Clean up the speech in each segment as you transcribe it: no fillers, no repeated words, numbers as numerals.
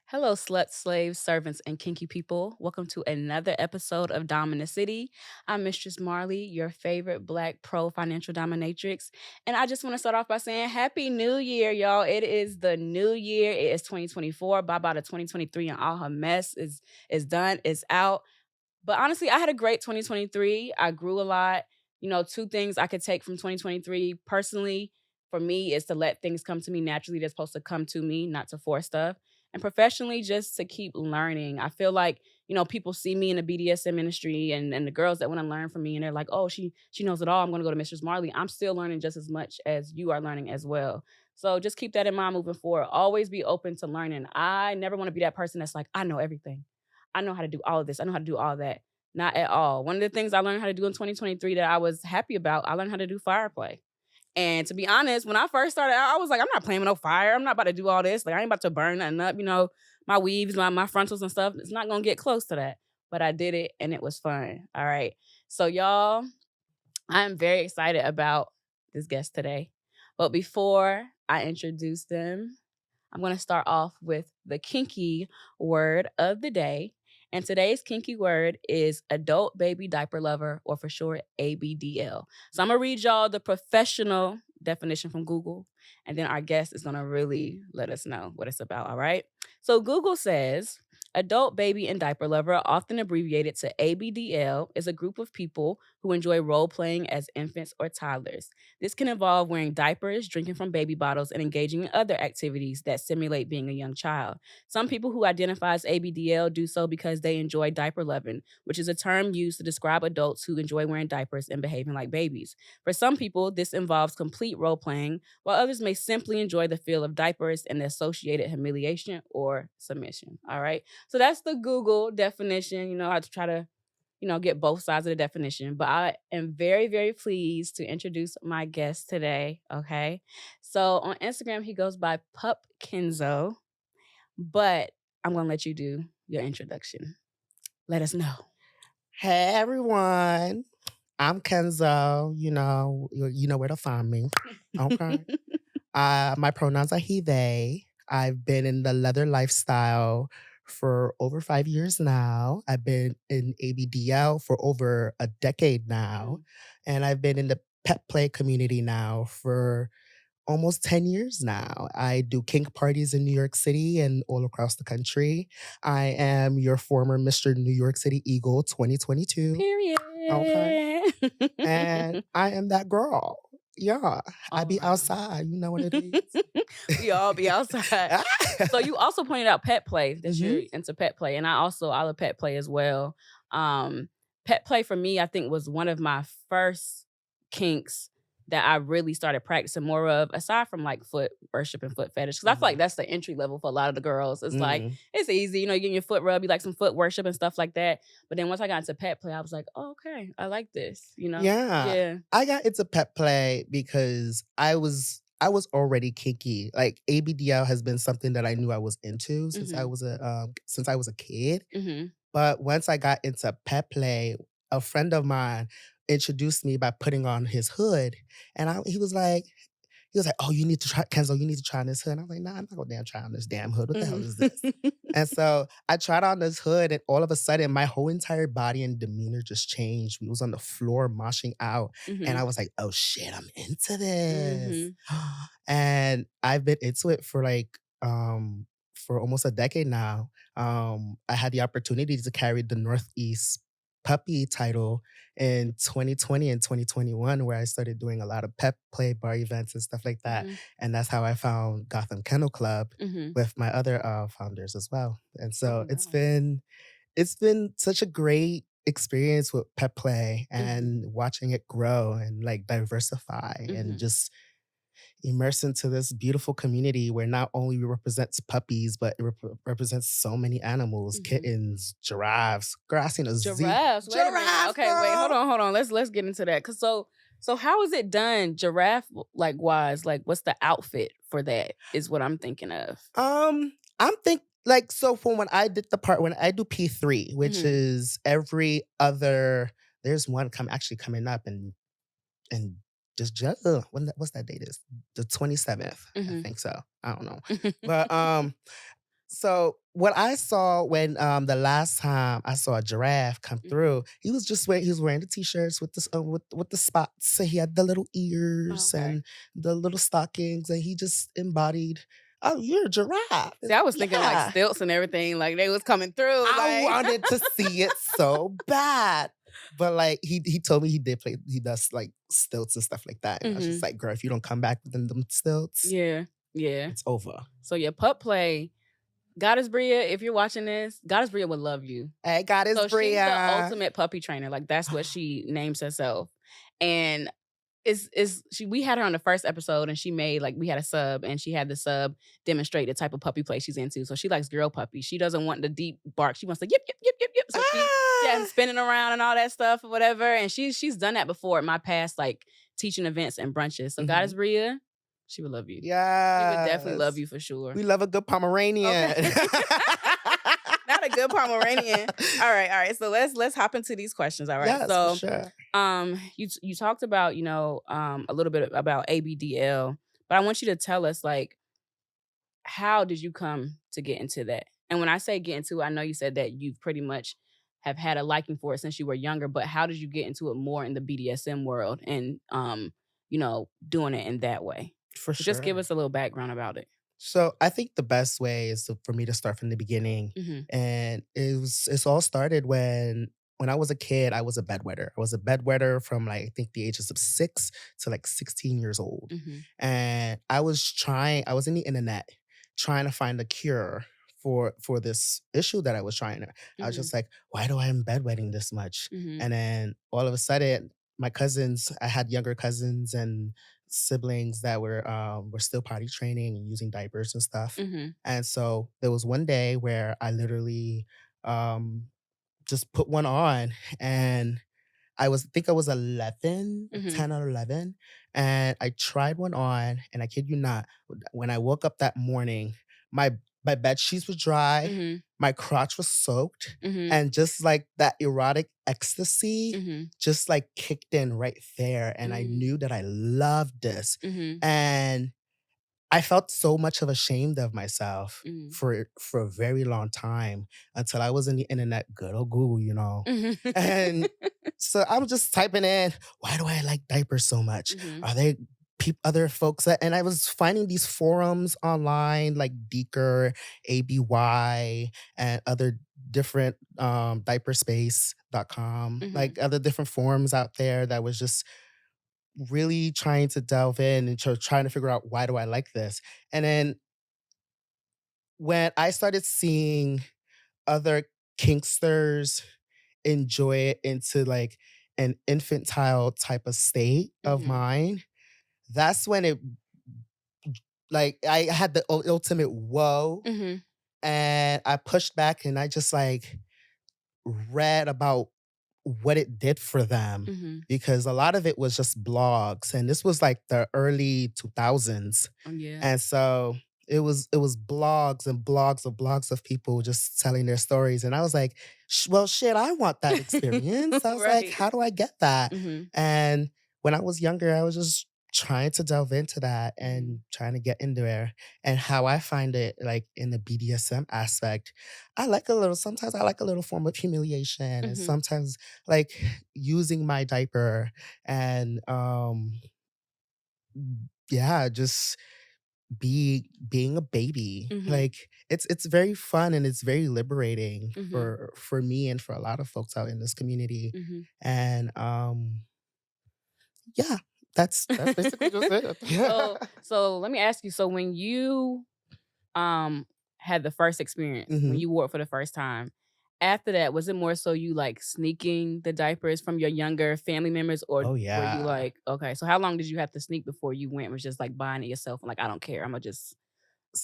Hello, sluts, slaves, servants, and kinky people. Welcome to another episode of Domme in the City. I'm Mistress Marley, your favorite Black pro financial dominatrix. And I just want to start off by saying Happy New Year, y'all. It is the new year. It is 2024. Bye bye to 2023 and all her mess is done, is out. But honestly, I had a great 2023. I grew a lot. Two things I could take from 2023 personally for me is to let things come to me naturally. They're supposed to come to me, not to force stuff. And professionally, just to keep learning. I feel like, people see me in the BDSM industry and the girls that want to learn from me and they're like, oh, she knows it all. I'm gonna go to Mistress Marley. I'm still learning just as much as you are learning as well. So just keep that in mind moving forward. Always be open to learning. I never want to be that person that's like, I know everything. I know how to do all of this. I know how to do all that. Not at all. One of the things I learned how to do in 2023 that I was happy about, I learned how to do fire play. And to be honest, when I first started out, I was like, I'm not playing with no fire. I'm not about to do all this. Like, I ain't about to burn nothing up. My weaves, my frontals and stuff. It's not going to get close to that. But I did it and it was fun. All right. So, y'all, I'm very excited about this guest today. But before I introduce them, I'm going to start off with the kinky word of the day. And today's kinky word is Adult Baby Diaper Lover, or for short, ABDL. So I'm going to read y'all the professional definition from Google, and then our guest is going to really let us know what it's about, all right? So Google says Adult Baby and Diaper Lover, often abbreviated to ABDL, is a group of people who enjoy role playing as infants or toddlers. This can involve wearing diapers, drinking from baby bottles, and engaging in other activities that simulate being a young child. Some people who identify as ABDL do so because they enjoy diaper loving, which is a term used to describe adults who enjoy wearing diapers and behaving like babies. For some people, this involves complete role playing, while others may simply enjoy the feel of diapers and the associated humiliation or submission. All right. So that's the Google definition. I have to try to get both sides of the definition. But I am very, very pleased to introduce my guest today. Okay. So on Instagram, he goes by Pup Kenzo, but I'm going to let you do your introduction. Let us know. Hey everyone, I'm Kenzo. You know where to find me. Okay. My pronouns are he, they. I've been in the leather lifestyle for over 5 years now. I've been in ABDL for over a decade now. And I've been in the pet play community now for almost 10 years now. I do kink parties in New York City and all across the country. I am your former Mr. New York City Eagle 2022. Period. Okay. And I am that girl. Yeah. I All be right. outside. You know what it is. We all be outside. So you also pointed out pet play, that you're Mhm. into pet play. And I love pet play as well. Um, Pet play for me, I think, was one of my first kinks that I really started practicing more of, aside from like foot worship and foot fetish. Cause I feel like Mhm. that's the entry level for a lot of the girls. It's like, Mhm. it's easy, you're getting your foot rubbed, you like some foot worship and stuff like that. But then once I got into pet play, I was like, oh, okay, I like this. Yeah. Yeah. I got into pet play because I was already kinky. Like ABDL has been something that I knew I was into Mm-hmm. since I was a kid. Mm-hmm. But once I got into pet play, a friend of mine introduced me by putting on his hood, and he was like, "Oh, you need to try Kenzo. You need to try on this hood." And I was like, "Nah, I'm not gonna damn try on this damn hood. What the hell is this?" Mm-hmm. And so I tried on this hood, and all of a sudden, my whole entire body and demeanor just changed. We was on the floor moshing out, and Mm-hmm. I was like, "Oh shit, I'm into this." Mm-hmm. And I've been into it for almost a decade now. I had the opportunity to carry the Northeast puppy title in 2020 and 2021, where I started doing a lot of pet play bar events and stuff like that. Mm-hmm. And that's how I found Gotham Kennel Club Mm-hmm. with my other founders as well. And Oh, so it's nice. been such a great experience with pet play Mhm, and watching it grow and like diversify and mhm, just immerse into this beautiful community where not only it represents puppies, but it represents so many animals, mhm. kittens, giraffes. Girl, I seen a Giraffes, wait a minute. giraffe, Okay, wait, hold girl. on, hold on. Let's get into that. Cause so how is it done giraffe like wise? Like what's the outfit for that is what I'm thinking of. I'm think like so from when I did the part when I do P3, which Mhm, is every other. There's one actually coming up and just what's that date is the 27th. I mhm, think so. I don't know, mhm, but So what I saw when the last time I saw a giraffe come Mhm. through, he was wearing the t-shirts with the with the spots. So he had the little ears Okay. and the little stockings, and he just embodied, oh, you're a giraffe. See, I was thinking like Yeah. stilts and everything, like they was coming through, I like wanted to see it so bad. But like he told me he does like stilts and stuff like that. And I was just Mhm. like, girl, if you don't come back within them stilts, Yeah. Yeah. it's over. So your pup play, Goddess Bria, if you're watching this, Goddess Bria would love you. Hey, God is So she's the Bria. ultimate puppy trainer, like, that's what she names herself, and is she we had her on the first episode, and she made like we had a sub, and she had the sub demonstrate the type of puppy play she's into, so she likes girl puppies. She doesn't want the deep bark, she wants the yip, yip, yip, yip, yip, so she had him Ah! spinning around and all that stuff or whatever, and she's done that before at my past, like, teaching events and brunches, so Goddess Mhm. Bria, she would love you. She would definitely love Yes. you for sure. We love a good Okay. Pomeranian. Not a good Pomeranian. All right. So let's hop into these questions. All right. Yes, for So, sure. you talked about a little bit about ABDL, but I want you to tell us like how did you come to get into that? And when I say get into it, I know you said that you've pretty much have had a liking for it since you were younger, but how did you get into it more in the BDSM world and doing it in that way? For So just give sure. us a little background about it. So I think the best way is for me to start from the beginning. Mhm. And it's all started when I was a kid, I was a bedwetter. I was a bedwetter from like I think the ages of 6 to like 16 years old. Mhm. And I was in the internet trying to find a cure for this issue that I was trying to. I was Mhm. just like, why do I am bedwetting this much? Mhm. And then all of a sudden, my cousins, I had younger cousins and siblings that were still potty training and using diapers and stuff. Mhm. And so there was one day where I literally um just put one on, and I think I was 11, like Mhm. 10 or 11, and I tried one on, and I kid you not, when I woke up that morning, my my bed sheets were dry, Mhm. my crotch was soaked, Mhm. and just like that erotic ecstasy Mhm. just like kicked in right there, and I Mhm. knew that I loved this. Mhm. And I felt so much of ashamed of myself Mhm. for a very long time until I was in the internet, good old Google, Mhm. And so I was just typing in, why do I like diapers so much? Mhm. Are there other folks that, and I was finding these forums online like Deeker, ABY, and other different diaperspace.com, Mhm. like other different forums out there that was just really trying to delve in and trying to figure out why do I like this. And then when I started seeing other kinksters enjoy it into like an infantile type of state of Mhm. mind, that's when it like I had the ultimate whoa, Mhm. and I pushed back and I just like read about what it did for them, Mhm. because a lot of it was just blogs, and this was like the early 2000s. Yeah. And so it was blogs and blogs of people just telling their stories, and I was like, well, shit, I want that experience. I was like, Right. how do I get that? Mhm. And when I was younger, I was just trying to delve into that and Mhm. trying to get in there. And how I find it, like in the BDSM aspect, sometimes I like a little form of humiliation, and Mhm. sometimes like using my diaper and yeah, just being a baby. Mhm. Like it's very fun and it's very liberating Mhm. for me and for a lot of folks out in this community. Mhm. And yeah, that's basically just it. Yeah. So let me ask you, so when you um had the first experience, when Mhm. you wore it for the first time, after that, was it more so you like sneaking the diapers from your younger family members, or Oh were you yeah. like, okay, so how long did you have to sneak before you went was just like buying it yourself and like, I don't care, I'm gonna just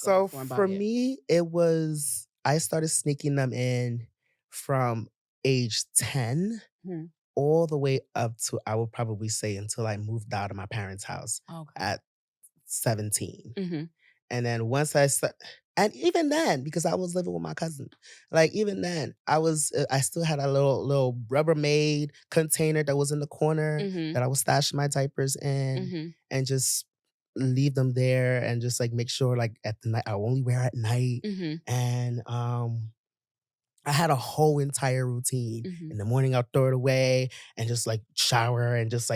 go to the So store and buy for it? me, it was I started sneaking them in from age 10 Mhm. all the way up to, I would probably say, until I moved out of my parents' house Okay. at 17. Mhm. And then once and even then, because I was living with my cousin, like even then, I still had a little Rubbermaid container that was in the corner Mhm. that I was stashing my diapers in, Mhm. and just leave them there and just like make sure like at the night I only wear at night. Mhm. And I had a whole entire routine. Mhm. In the morning, I'll throw it away and just like shower and just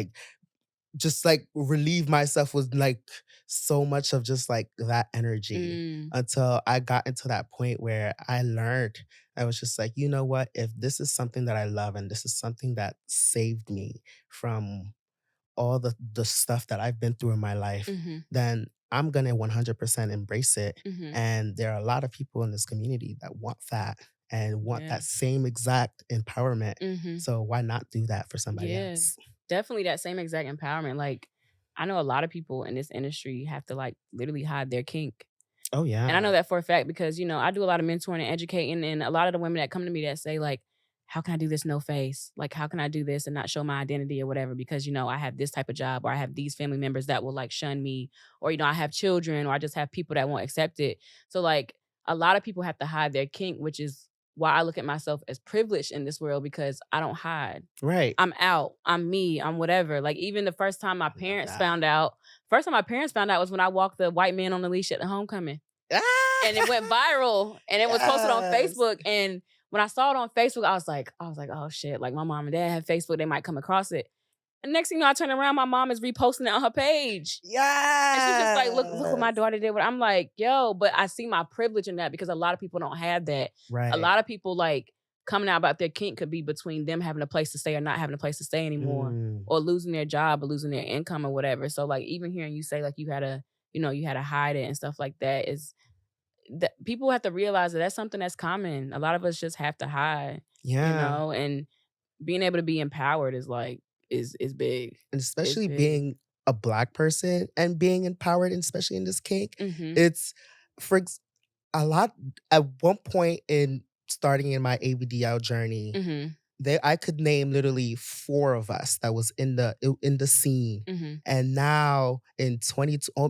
like relieve myself with like so much of just like that energy Mm. until I got into that point where I learned. I was just like, you know what? If this is something that I love and this is something that saved me from all the stuff that I've been through in my life, Mhm. then I'm gonna 100% embrace it. Mhm. And there are a lot of people in this community that want that and want Yeah. that same exact empowerment. Mhm. So why not do that for somebody Yeah. else? Definitely that same exact empowerment. Like, I know a lot of people in this industry have to like literally hide their kink. Oh And I know yeah. that for a fact because, I do a lot of mentoring and educating, and a lot of the women that come to me that say, like, how can I do this no face? Like, how can I do this and not show my identity or whatever? Because, I have this type of job, or I have these family members that will like shun me, or, I have children, or I just have people that won't accept it. So, like, a lot of people have to hide their kink, which is why I look at myself as privileged in this world because I don't hide. Right. I'm out. I'm me. I'm whatever. Like, even the I love that. first time my parents found out was when I walked the white man on the leash at the homecoming, and it went Ah! viral, and it was posted on Yes. Facebook. And when I saw it on Facebook, I was like, oh shit, like my mom and dad have Facebook, they might come across it. And next thing you know, I turn around, my mom is reposting it on her page. And she's just like, look what my Yes. daughter did. I'm like, yo, but I see my privilege in that because a lot of people don't have that. A Right. lot of people like coming out about their kink could be between them having a place to stay or not having a place to stay anymore, Mm. or losing their job or losing their income or whatever. So like even hearing you say like you had to hide it and stuff like that is that people have to realize that that's something that's common. A lot of us just have to hide, Yeah. and being able to be empowered is like is big. And It's especially big. being a Black person and being empowered, and especially in this kink, Mhm. it's for a lot at one point in starting in my ABDL journey, Mhm. there I could name literally 4 of us that was in the scene. Mhm. And now in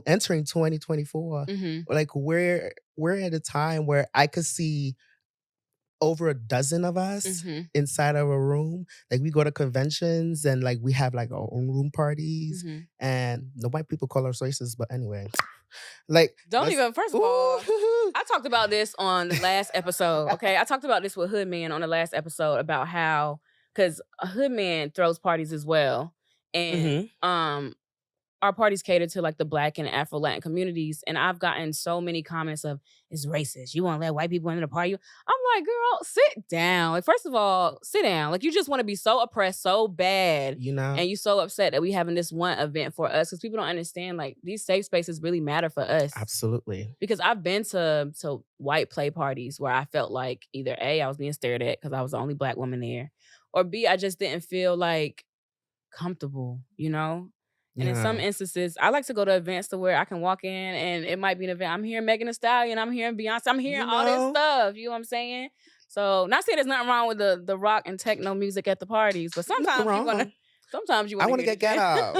entering 2024, Mhm. like we're at a time where I could see over a dozen of us Mhm. inside of a room. Like we go to conventions and like we have like our own room parties, Mhm. and the white people call us racist, but anyway, like Don't let's even first of all, ooh, I talked about this on the last episode, okay? I talked about this with Hoodman on the last episode about how, because a Hoodman throws parties as well, and, hmm our parties cater to like the Black and Afro Latin communities. And I've gotten so many comments of, it's racist. You want to let white people into the party? I'm like, girl, sit down. Like, first of all, sit down. Like, you just want to be so oppressed so bad. you know, And you so upset that we having this one event for us because people don't understand like these safe spaces really matter for us. absolutely, Because I've been to white play parties where I felt like either A, I was being stared at because I was the only Black woman there, or B, I just didn't feel like comfortable. And in some yeah, instances, I like to go to events to where I can walk in and it might be an event. I'm hearing Megan Thee Stallion, I'm hearing Beyonce, I'm hearing you all this know, stuff. You know what I'm saying? So not saying there's nothing wrong with the rock and techno music at the parties, but nothing sometimes you wanna wrong. sometimes you I wanna want to hear the get jam.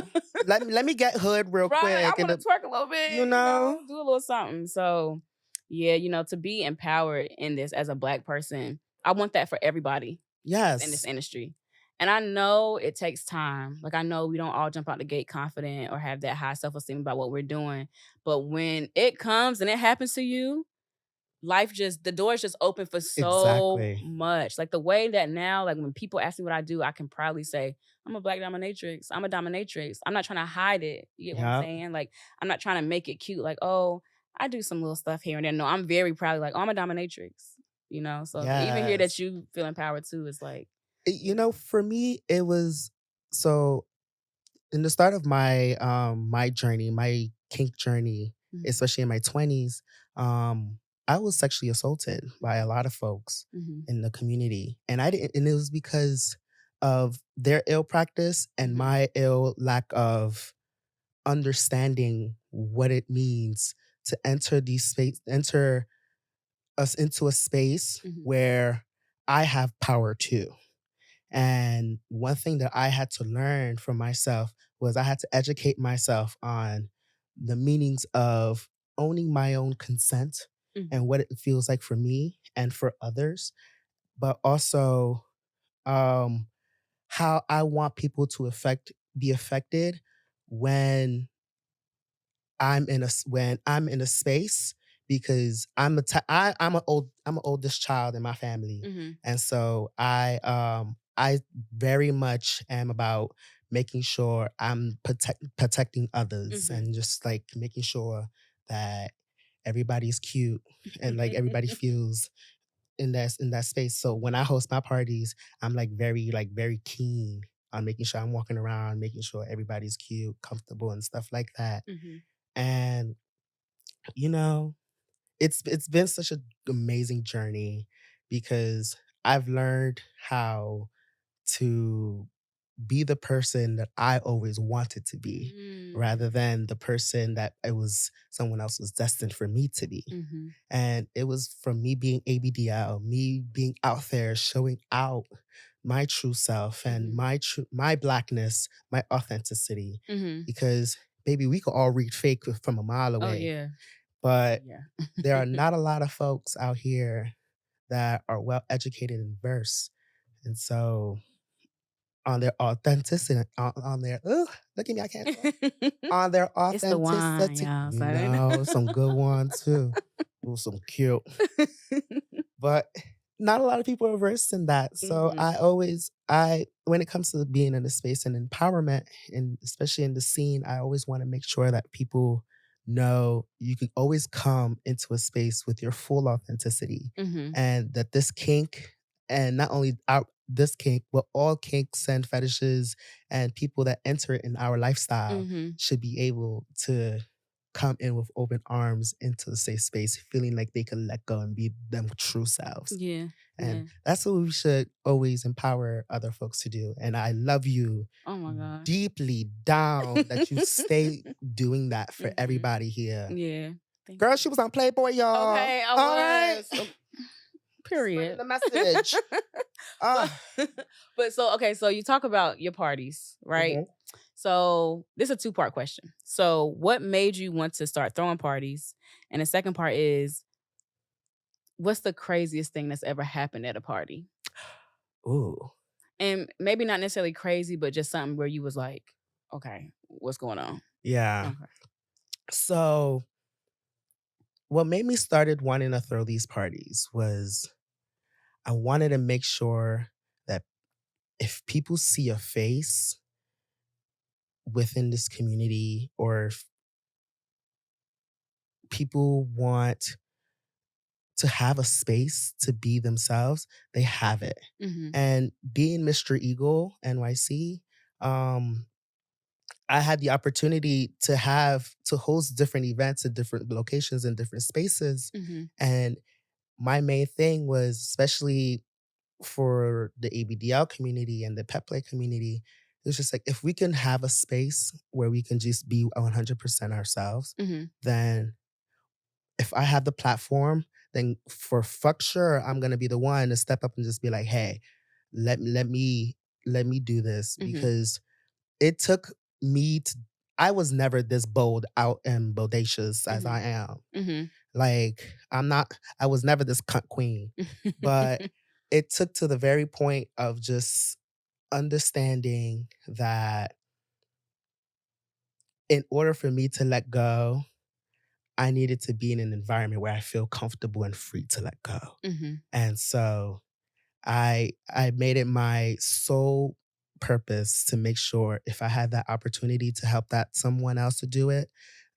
ghetto. Let me get hood real Right? Like I quick, and wanna twerk a little you bit, know, do a little something. So yeah, to be empowered in this as a Black person, I want that for everybody that's in this yes, industry. And I know it takes time. Like I know we don't all jump out the gate confident or have that high self-esteem about what we're doing. But when it comes and it happens to you, the doors just open for so exactly, much. Like the way that now, like when people ask me what I do, I can proudly say, I'm a Black dominatrix. I'm a dominatrix. I'm not trying to hide it. You get what I'm yep, saying? Like I'm not trying to make it cute, like, oh, I do some little stuff here and there. No, I'm very proud, like, oh, I'm a dominatrix. So to even hear that yes. you feel empowered too is like, For me, it was so in the start of my journey, my kink journey, mhm, especially in my 20s, I was sexually assaulted by a lot of folks mhm, in the community. And I didn't and it was because of their ill practice and mhm, my ill lack of understanding what it means to enter us into a space mhm, where I have power too. And one thing that I had to learn for myself was I had to educate myself on the meanings of owning my own consent mhm, and what it feels like for me and for others, but also um, how I want people to be affected when when I'm in a space because I'm an oldest child in my family, Mhm. and so I very much am about making sure I'm protecting others Mhm. and just like making sure that everybody's cute and like everybody feels in that space. So when I host my parties, I'm very keen on making sure I'm walking around, making sure everybody's cute, comfortable, and stuff like that. Mhm. And you know, it's been such an amazing journey because I've learned how to be the person that I always wanted to be Mm. rather than the person that it was someone else was destined for me to be. Mhm. And it was from me being ABDL, me being out there showing out my true self and Mhm. my blackness, my authenticity. Mhm. Because baby, we could all read fake from a mile Oh, away. yeah. Oh, But yeah. there are not a lot of folks out here that are well educated and versed. And so on their authenticity, on their look at me, I can't talk. On their It's the wine, authenticity, y'all, you son. know, some good ones too. Ooh, some cute. But not a lot of people are versed in that. So Mhm. when it comes to being in a space and empowerment, and especially in the scene, I always want to make sure that people know you can always come into a space with your full authenticity Mhm. and that this kink, and not only this kink, but all kinks and fetishes and people that enter in our lifestyle Mhm. should be able to come in with open arms into the safe space, feeling like they can let go and be them true selves. Yeah. And Yeah. that's what we should always empower other folks to do. And I love you Oh my gosh. deeply down that you stay doing that for Mhm. everybody here. Yeah. Thank Girl, you. she was on Playboy, y'all. Okay, I All right. was. Spreading Period. the message. But Ah. but so okay, so you talk about your parties, right? Mhm. So this is a two-part question. So what made you want to start throwing parties? And the second part is what's the craziest thing that's ever happened at a party? Ooh. And maybe not necessarily crazy, but just something where you was like, okay, what's going on? Yeah. Okay. So what made me started wanting to throw these parties was I wanted to make sure that if people see a face within this community or if people want to have a space to be themselves, they have it. Mhm. And being Mr. Eagle NYC, um, I had the opportunity to host different events at different locations and different spaces. Mhm. And my main thing was, especially for the ABDL community and the pet play community, it was just like if we can have a space where we can just be 100% ourselves, Mhm. then if I have the platform, then for fuck sure I'm gonna be the one to step up and just be like, hey, let let me let me do this Mhm. because it took me to I was never this bold out and bodacious as Mhm. I am. Mhm. Like I was never this cunt queen. But it took to the very point of just understanding that in order for me to let go, I needed to be in an environment where I feel comfortable and free to let go. Mhm. And so I made it my sole purpose to make sure if I had that opportunity to help that someone else to do it,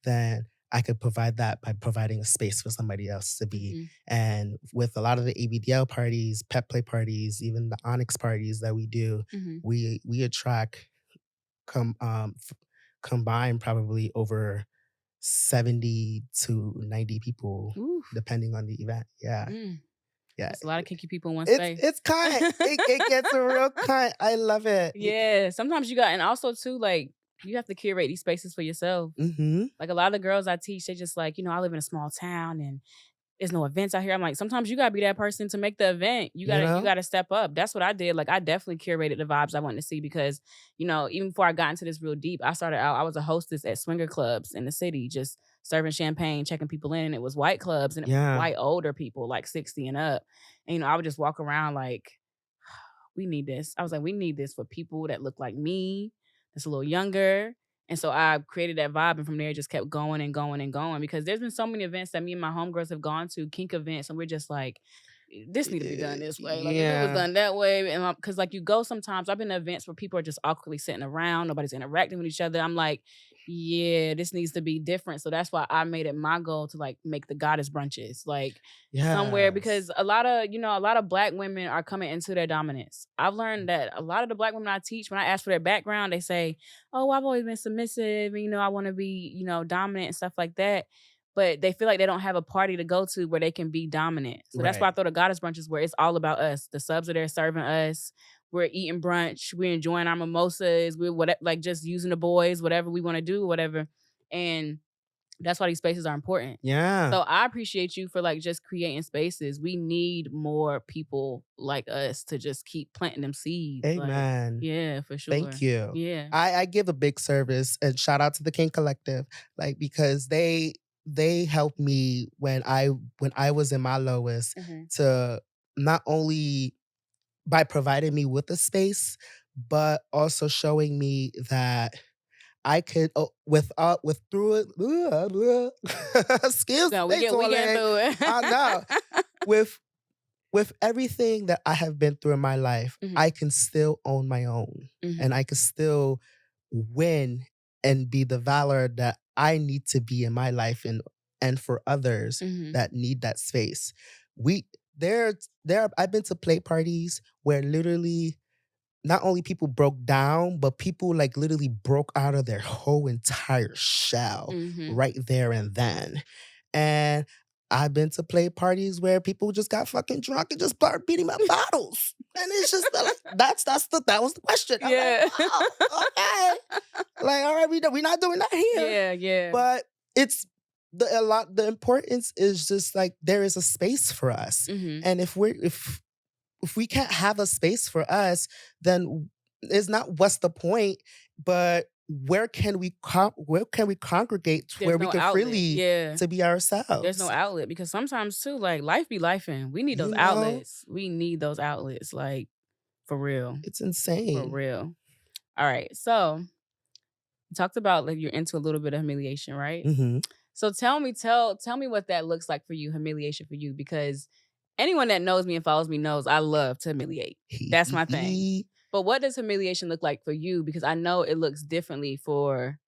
then I could provide that by providing a space for somebody else to be. Mhm. And with a lot of the ABDL parties, pet play parties, even the Onyx parties that we do, Mhm. we attract com combined probably over 70 to 90 people Oof. depending on the event. Yeah. Mm. Yeah. That's a lot of kinky people in one It's space. it's kind. It gets a real kind. I love it. Yeah, sometimes you got and also too, like, you have to curate these spaces for yourself. Mhm. Like, a lot of the girls I teach, they just like, I live in a small town and there's no events out here. I'm like, sometimes you gotta be that person to make the event. You You gotta you know? gotta step up. That's what I did. Like, I definitely curated the vibes I wanted to see because, even before I got into this real deep, I started out, I was a hostess at swinger clubs in the city, just serving champagne, checking people in. And it was white clubs and it was Yeah. white older people, like 60 and up. And I would just walk around like, we need this. I was like, we need this for people that look like me, that's a little younger. And so I created that vibe, and from there it just kept going and going and going because there's been so many events that me and my homegirls have gone to, kink events, and we're just like, this need to be done this way. Like if it was Yeah. done that way, and because like you go sometimes, I've been to events where people are just awkwardly sitting around, nobody's interacting with each other. I'm like, yeah, this needs to be different. So that's why I made it my goal to like make the goddess brunches, like somewhere Yes. because a lot of black women are coming into their dominance. I've learned that a lot of the black women I teach, when I ask for their background, they say, "Oh, I've always been submissive, and, I want to be, dominant and stuff like that." But they feel like they don't have a party to go to where they can be dominant. So that's why I Right. throw the goddess brunches where it's all about us. The subs are there serving us. We're eating brunch. We're enjoying our mimosas. We're whatever, like just using the boys, whatever we want to do, whatever. And that's why these spaces are important. Yeah. So I appreciate you for like just creating spaces. We need more people like us to just keep planting them seeds. Like, Amen. yeah, for Thank sure. you. Yeah. I give a big service and shout out to the King Collective, like because they helped me when I was in my lowest Mhm. to not only by providing me with a space, but also showing me that I could with through it. Excuse No, we me, getting toilet. through I know it. with with everything that I have been through in my life, Mhm. I can still own my own and Mhm. I can still win and be the valor that I need to be in my life and for others Mhm. that need that space. We there I've been to play parties where literally not only people broke down, but people like literally broke out of their whole entire shell Mhm. right there and then. And I've been to play parties where people just got fucking drunk and just start beating up bottles. And it's just like that was the question. I'm like, Yeah. wow, okay. Like, all right, we're not doing that here. Yeah, yeah. But it's the importance is just like there is a space for us. Mhm. And if we can't have a space for us, then it's not what's the point, but where can we congregate to where There's we no can outlet. freely Yeah. to be There's no ourselves? outlet because sometimes too, like life be lifing. We need those You know, outlets. We need those outlets, like for real. it's For insane. real. All right. So you talked about like you're into a little bit of humiliation, right? Hmm. So tell me what that looks like for you, humiliation for you, because anyone that knows me and follows me knows I love to humiliate. He, That's he, my thing. he. But what does humiliation look like for you? Because I know it looks differently for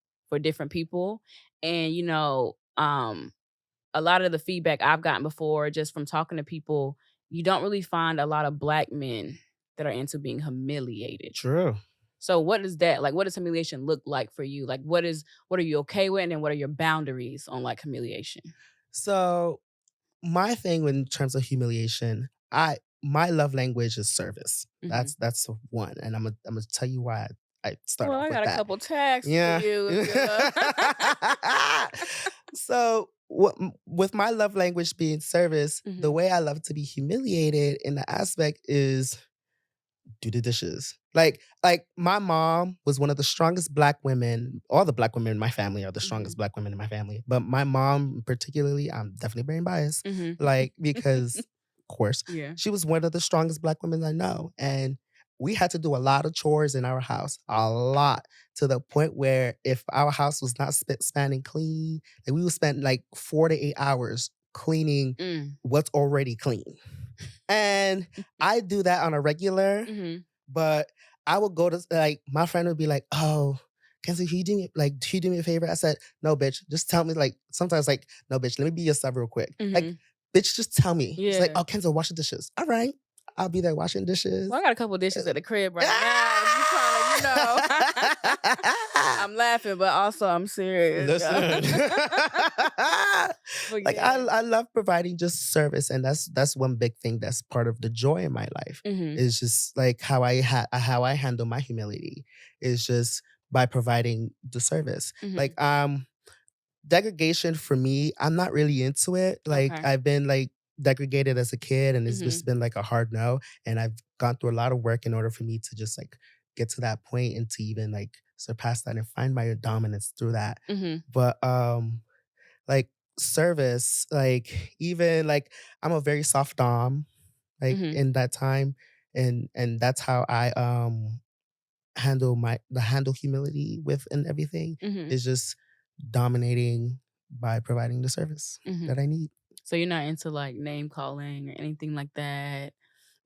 different people. And a lot of the feedback I've gotten before just from talking to people, you don't really find a lot of black men that are into being humiliated. True. So what is that? Like what does humiliation look like for you? Like what are you okay with and then what are your boundaries on like humiliation? So my thing in terms of humiliation, my love language is service. Mhm. That's one, and I'm gonna tell you why I start Well, off I with got a that. couple tags for Yeah. you if you So with my love language being service, the Mhm. way I love to be humiliated in the aspect is do the dishes. Like my mom was one of the strongest black women. All the black women in my family are the strongest Mhm. black women in my family. But my mom particularly, I'm definitely very biased. Mhm. Like because of course, Yeah. she was one of the strongest black women I know. And we had to do a lot of chores in our house, a lot, to the point where if our house was not spanning clean, like we would spend like 4 to 8 hours cleaning Mm. what's already clean. And I do that on a regular, Mhm. but I would go to like my friend would be like, "Oh, Kenzie, can you do me can you do me a favor?" I said, "No, bitch. Just tell me." Like sometimes, like, "No, bitch. Let me be your sub real quick." Like, Mhm. bitch, just tell me. It's like, Yeah. "Oh, Kenzo, wash the dishes." All right, I'll be there washing Well, dishes. I got a couple dishes at the crib right now. If you trying to, Ah! I'm laughing, but also I'm serious. Yeah. Listen. But Like yeah. I love providing just service, and that's one big thing that's part of the joy in my life. Mhm. Is just like how I handle my humility is just by providing the service. Mhm. Like degradation for me, I'm not really into it. Like Okay. I've been like degraded as a kid and it's just Mhm. been like a hard no. And I've gone through a lot of work in order for me to just like get to that point and to even like surpass that and find my dominance through that. Mhm. But like service, like even like I'm a very soft dom, like Mhm. in that time. And that's how I handle humility with and everything Mhm. is just dominating by providing the service Mhm. that I need. So you're not into, like, name calling or anything like that?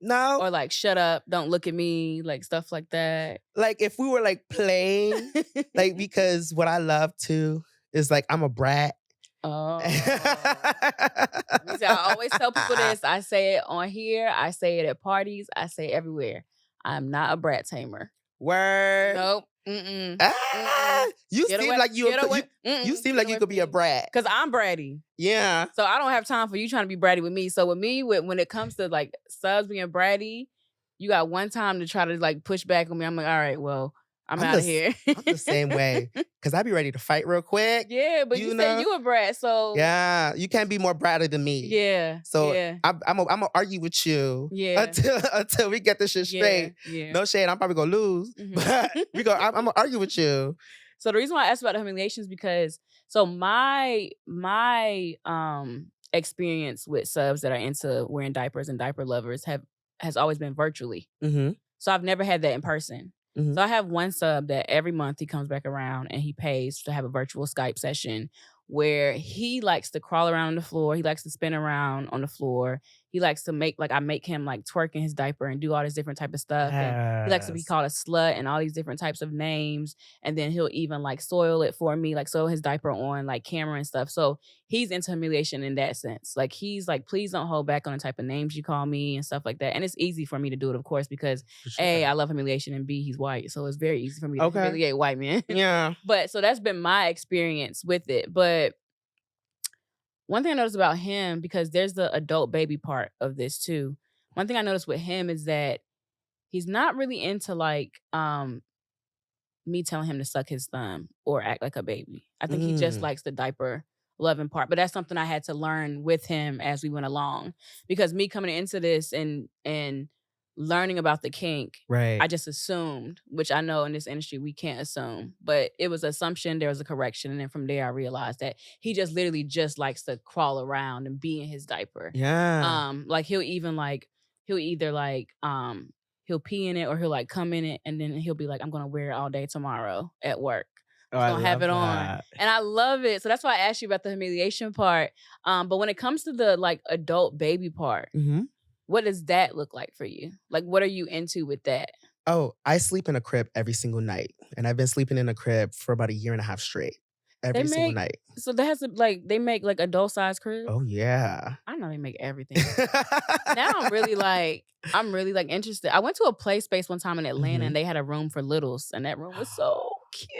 No, Or, like, "Shut up, don't look at me," like, stuff like that? like if we were like playing, like because what I love too is like I'm a brat. Oh. Let me say, I always tell people this, I say it on here, I say it at parties, I say it everywhere. I'm not a brat tamer. Word. Nope. Mm-mm. Ah, Mm-mm. Get away, get away, you seem get like you away could from be a me. brat. 'Cause I'm bratty. Yeah. So I don't have time for you trying to be bratty with me. So with me, when it comes to like subs being bratty, you got one time to try to like push back on me. I'm like, all right, well, I'm I'm out the of here. I'm the same way because I be ready to fight real quick. Yeah, but you You said know. you a brat, so Yeah, you can't be more bratty than me. yeah, So yeah, I'm gonna argue with you yeah, until we get this shit yeah, straight. yeah. No shade, I'm probably gonna lose, Mhm. but I'm gonna argue with you. So the reason why I asked about the humiliation is because so my experience with subs that are into wearing diapers and diaper lovers has always been virtually. Mhm. So I've never had that in person. Mhm. So I have one sub that every month he comes back around and he pays to have a virtual Skype session where he likes to crawl around on the floor. He likes to spin around on the floor. He likes to make like I make him like twerk in his diaper and do all this different type of stuff. And he likes to be Yes. called a slut and all these different types of names. And then he'll even like soil it for me, like soil his diaper on like camera and stuff. So he's into humiliation in that sense. Like he's like, please don't hold back on the type of names you call me and stuff like that. And it's easy for me to do it, of course, because For A, sure. I love humiliation, and B, he's white. So it's very easy for me to Okay. humiliate white men. Yeah. But so that's been my experience with it. But one thing I noticed about him, because there's the adult baby part of this too. One thing I noticed with him is that he's not really into like me telling him to suck his thumb or act like a baby. I think he just Mm. likes the diaper loving part. But that's something I had to learn with him as we went along. Because me coming into this and learning about the kink, Right. I just assumed, which I know in this industry we can't assume. But it was assumption, there was a correction, and then from there I realized that he just literally just likes to crawl around and be in his diaper. Yeah. Like he'll either he'll pee in it or he'll like come in it and then he'll be like, I'm gonna wear it all day tomorrow at work. Oh, I'm just I gonna have love it on. that. And I love it. So that's why I asked you about the humiliation part. But when it comes to the like adult baby part, Mhm. what does that look like for you? Like what are you into with that? Oh, I sleep in a crib every single night, and I've been sleeping in a crib for about a year and a half straight, They every single make night. so that has to like they make like adult size cribs? Oh, yeah. I know they make everything. Now I'm really like interested. I went to a play space one time in Atlanta and Mhm. they had a room for littles and that room was so cute.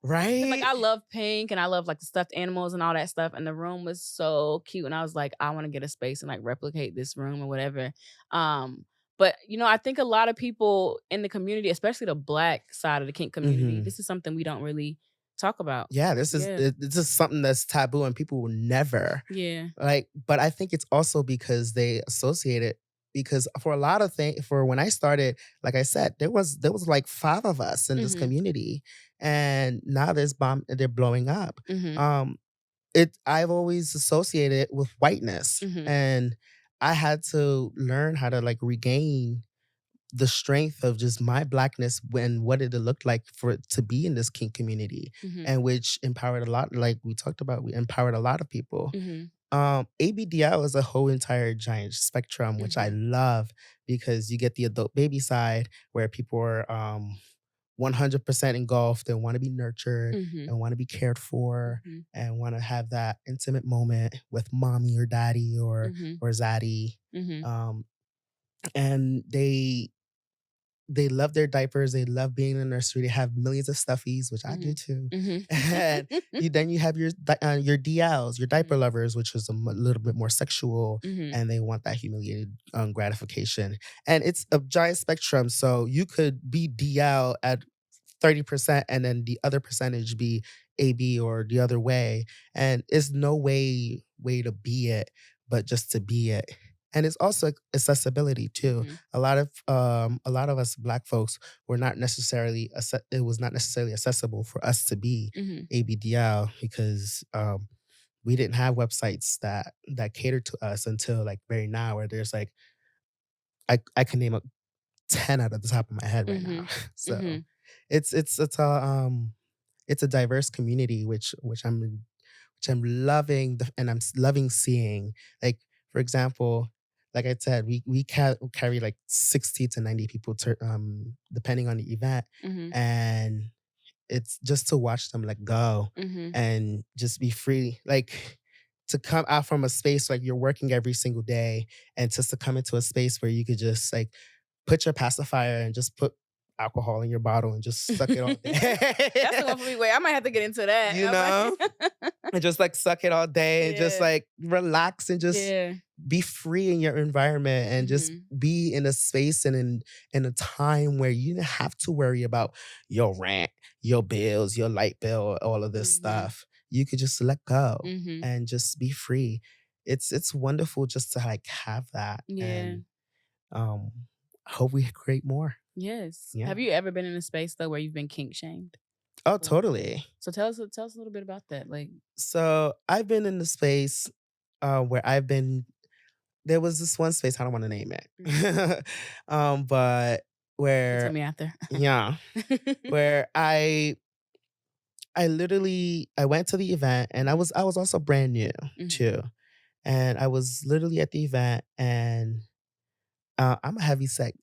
'Cause like Right? I love pink and I love like the stuffed animals and all that stuff. And the room was so cute. And I was like, I want to get a space and like replicate this room or whatever. But I think a lot of people in the community, especially the black side of the kink community, Mhm. this is something we don't really talk about. Yeah, Yeah. this is something that's taboo and people will never Yeah. like, but I think it's also because they associate it because for a lot of things for when I started, like I said, there was like 5 of us in this Mhm. community, and now they're blowing up. Mhm. Um, I've always associated it with whiteness, Mhm. and I had to learn how to, like, regain the strength of just my blackness when what did it look like for it to be in this kink community, Mhm. and which empowered a lot like we talked about, we empowered a lot of people. Mhm. ABDL is a whole entire giant spectrum, which I Mhm. love because you get the adult baby side where people are 100% engulfed and want to be nurtured Mhm. and want to be cared for Mhm. and want to have that intimate moment with mommy or daddy Mhm. or zaddy. Mhm. Um, and they love their diapers. They love being in the nursery. They have millions of stuffies, which I do Mhm. too. Mhm. And then you have your DLs, your diaper Mhm. lovers, which is little bit more sexual, Mhm. and they want that humiliated gratification. And it's a giant spectrum. So you could be DL at 30% and then the other percentage be AB or the other way. And it's no way to be it, but just to be it. And it's also accessibility too. Mhm. A lot of us black folks were not necessarily it was not necessarily accessible for us to be Mhm. ABDL because we didn't have websites that catered to us until like very now where there's like I can name up 10 out of the top of my head right now. Mhm. So Mhm. it's a diverse community, which I'm loving, and loving seeing. Like, for example, like I said, we carry like 60 to 90 people, depending on the event, Mhm. and it's just to watch them like go Mhm. and just be free. Like, to come out from a space like you're working every single day, and just to come into a space where you could just like put your pacifier and just put alcohol in your bottle and just suck it all That's the day. one for me. Wait, I might have to get into that. You I know? might And just like suck it all day and just Yeah. like relax and just Yeah. be free in your environment and just Mhm. be in a space and in a time where you don't have to worry about your rent, your bills, your light bill, all of this Mhm. stuff. You could just let go Mhm. and just be free. It's wonderful just to like have that, Yeah. and um hope we create more. Yes. Yeah. Have you ever been in a space though where you've been kink shamed? Oh, Or totally. so tell us a little bit about that. Like So I've been in the space where I've been. There was this one space, I don't want to name Mhm. it, but You where tell me after. yeah, where I went to the event, and Mhm. I was also brand new Mhm. too, and I was literally at the event, and I'm a heavy set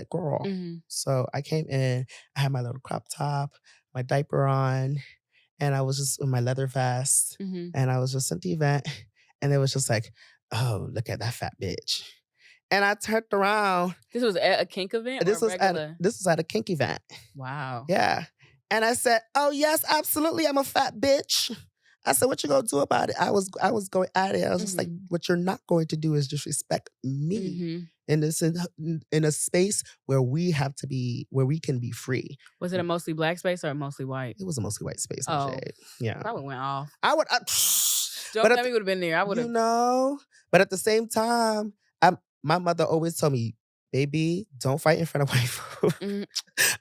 girl, Mhm. so I came in, I had my little crop top, my diaper on, and I was just in my leather vest, Mhm. and I was just at the event, and it was just like, "Oh, look at that fat bitch." And I turned around. This was at a kink event or a regular? This was at a kink event. Wow. Yeah. And I said, "Oh, yes, absolutely, I'm a fat bitch." I said, "What you gonna do about it?" I was going at it. I was just like, Mhm. "What you're not going to do is disrespect me Mhm. in in a space where where we can be free." Was it a mostly black space or mostly white? It was a mostly white space, my Oh, shade. Yeah. I would went off. I would, but Don't tell me you would have been there. I would you have. know, but at the same time, my mother always told me, "Baby, don't fight in front of white folk." Mhm.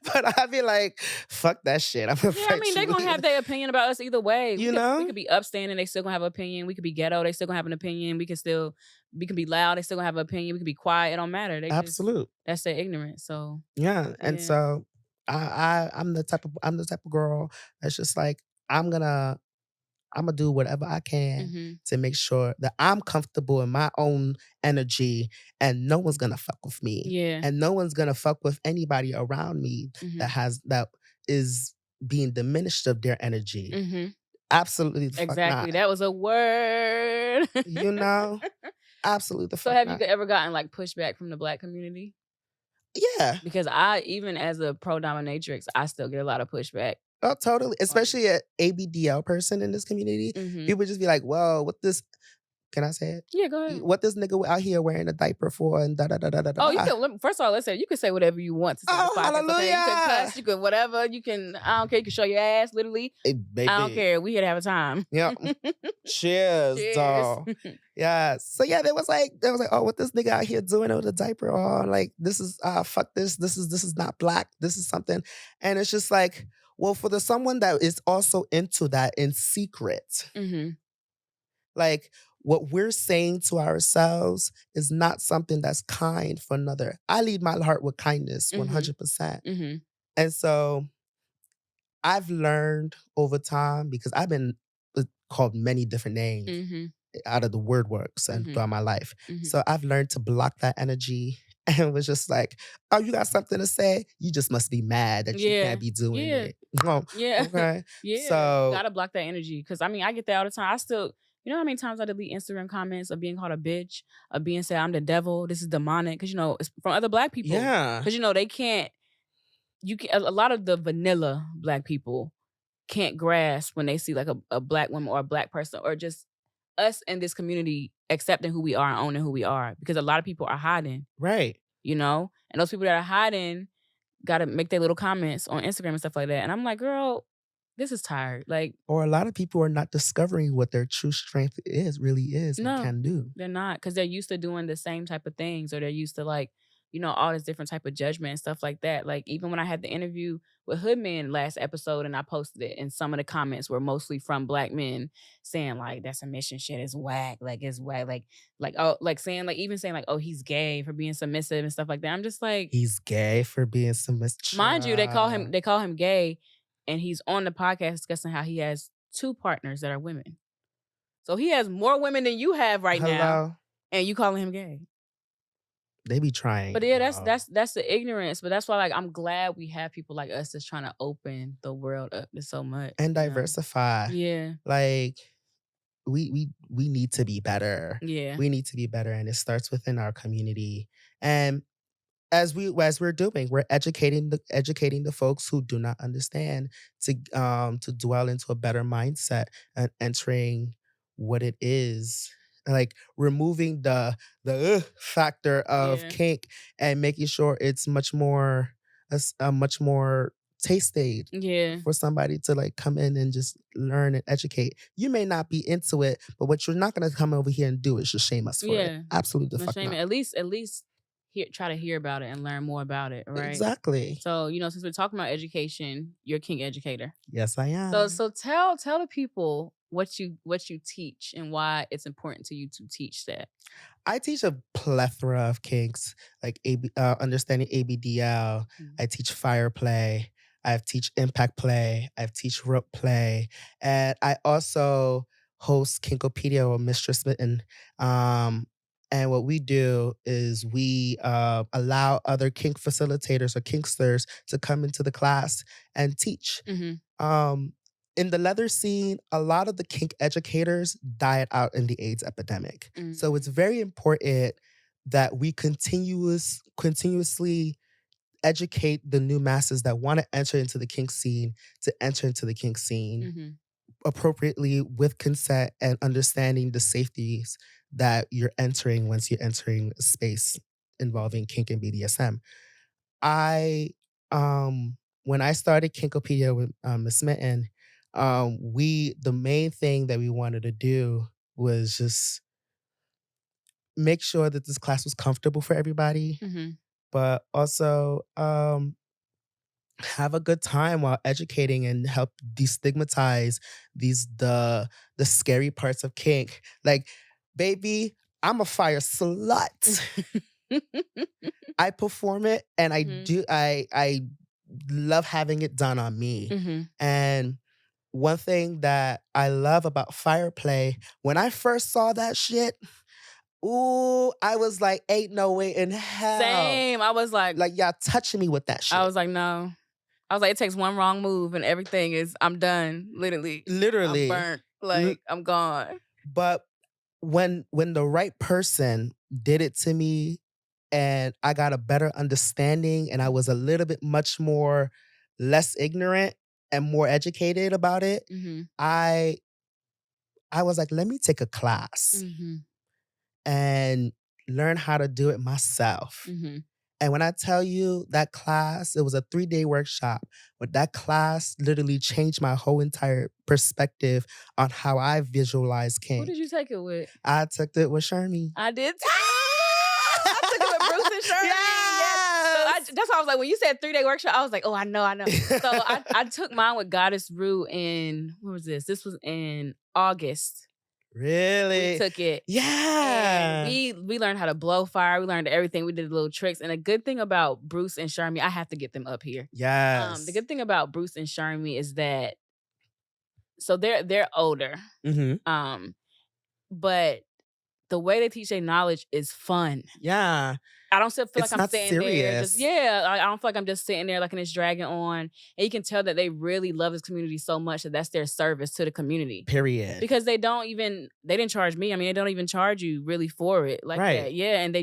But I'd be like, "Fuck that shit. I'm gonna Yeah, I fight mean, they're you." gonna have their opinion about us either way. You We know? could be upstanding, they still gonna have an opinion. We could be ghetto, they still gonna have an opinion. We can be loud, they still gonna have an opinion. We could be quiet, it don't matter. They just Absolute. that's their ignorance. So Yeah. And yeah. so I'm the type of girl that's just like, I'm gonna do whatever I can Mhm. to make sure that I'm comfortable in my own energy, and no one's gonna fuck with me. Yeah. And no one's gonna fuck with anybody around me Mhm. that is being diminished of their energy. Mhm. Absolutely the fuck not. Exactly. That was a word. You know? Absolutely the So fuck have you not. ever gotten like pushback from the black community? Yeah. Because I even as a pro dominatrix, I still get a lot of pushback Oh, totally. on Especially a ABDL person in this community. Mhm. People just be like, "Whoa, what this?" Can I say it? Yeah, go ahead. What this nigga out here wearing a diaper for, and da da da da da da Oh, you da. can first of all, let's say you can say whatever you want to say on this Oh, podcast, okay? You can hallelujah. cuss, you can whatever, you can I don't care, you can show your ass, literally. Hey, I don't baby. care. We here to have a time. Yeah. Cheers, Cheers. doll. Yeah. So yeah, there was like, "Oh, what this nigga out here doing with a diaper on? Like, this is fuck this. This is not black. This is something." And it's just like, well, for the someone that is also into that in secret, Mhm. like, what we're saying to ourselves is not something that's kind for another. I lead my heart with kindness, Mhm. 100%. Mhm. And so I've learned over time, because I've been called many different names Mhm. out of the word works and Mhm. throughout my life. Mhm. So I've learned to block that energy and was just like, "Oh, you got something to say? You just must be mad that you Yeah. can't be doing Yeah. it." Oh, Yeah. okay. Yeah. You So gotta block that energy. Cause I mean, I get that all the time. I still you know how many times I delete Instagram comments of being called a bitch, of being said I'm the devil, this is demonic. Cause it's from other black people. yeah, Cause they can't you can a lot of the vanilla black people can't grasp when they see like a black woman or a black person or just us in this community accepting who we are and owning who we are because a lot of people are hiding, right. and those people that are hiding got to make their little comments on Instagram and stuff like that. And I'm like, girl, this is tired. Like, Or a lot of people are not discovering what their true strength really is and no, can do. they're not because they're used to doing the same type of things or they're used to like all this different type of judgment and stuff like that. Like even when I had the interview with Hoodman last episode and I posted it, and some of the comments were mostly from Black men saying like that submission shit is whack, like it's whack, like oh, like saying like even saying like, oh, he's gay for being submissive and stuff like that. I'm just like, He's gay for being submissive. mind you, they call him gay, and he's on the podcast discussing how he has 2 partners that are women. So he has more women than you have right now, Hello. and you calling him gay. They be trying. But yeah, y'all. that's the ignorance. But that's why like I'm glad we have people like us that's trying to open the world up to so much. And diversify. Yeah. Like we need to be better. Yeah. We need to be better, and it starts within our community. And as we're doing, we're educating the folks who do not understand to dwell into a better mindset and entering what it is, like removing the factor of Yeah. kink and making sure it's much more a much more taste aid Yeah. for somebody to like come in and just learn and educate. You may not be into it, but what you're not going to come over here and do is just shame us for Yeah. it. Absolutely the No fuck shame. not. At least try to hear about it and learn more about it, right? Exactly. So, since we're talking about education, you're a kink educator. Yes, I am. So tell the people what you teach and why it's important to you to teach that. I teach a plethora of kinks, like understanding ABDL. I teach fire play. I teach impact play. I teach rope play. And I also host Kinkopedia with Mistress Mitten. And what we do is we allow other kink facilitators or kinksters to come into the class and teach. Mm-hmm. In the leather scene, a lot of the kink educators died out in the AIDS epidemic. So it's very important that we continuously educate the new masses that want to enter into the kink scene to enter into the kink scene appropriately with consent and understanding the safeties that you're entering once you're entering a space involving kink and BDSM. When I started Kinkopedia with Miss Mitten, the main thing that we wanted to do was just make sure that this class was comfortable for everybody, but also have a good time while educating and help destigmatize the scary parts of kink. Like, baby, I'm a fire slut. I perform it, and I love having it done on me. And one thing that I love about fire play, when I first saw that shit, ooh, I was like, ain't no way in hell. Same. I was like y'all touching me with that shit. I was like, no. I was like, it takes one wrong move and everything I'm done. Literally. I'm burnt. Like, I'm gone. But when the right person did it to me and I got a better understanding and I was a little bit much more less ignorant and more educated about it, I was like, let me take a class and learn how to do it myself. And when I tell you that class, it was a 3-day workshop, but that class literally changed my whole entire perspective on how I visualize kink. Who did you take it with? I took it with Shermie. I did too. I took it with Bruce and Shermie. Yes. So that's why I was like, when you said 3-day workshop, I was like, oh, I know. So I took mine with Goddess Rue in, what was this? This was in August. Really? We took it. Yeah. And we learned how to blow fire. We learned everything. We did little tricks. And a good thing about Bruce and Shermie, I have to get them up here. Yes. The good thing about Bruce and Shermie is that, so they're older. But the way they teach their knowledge is fun. Yeah. I don't feel like I'm sitting serious. there. I don't feel like I'm just sitting there like and it's dragging on. And you can tell that they really love this community so much that that's their service to the community. Period. Because they didn't charge me. I mean, they don't even charge you really for it like that. Yeah, and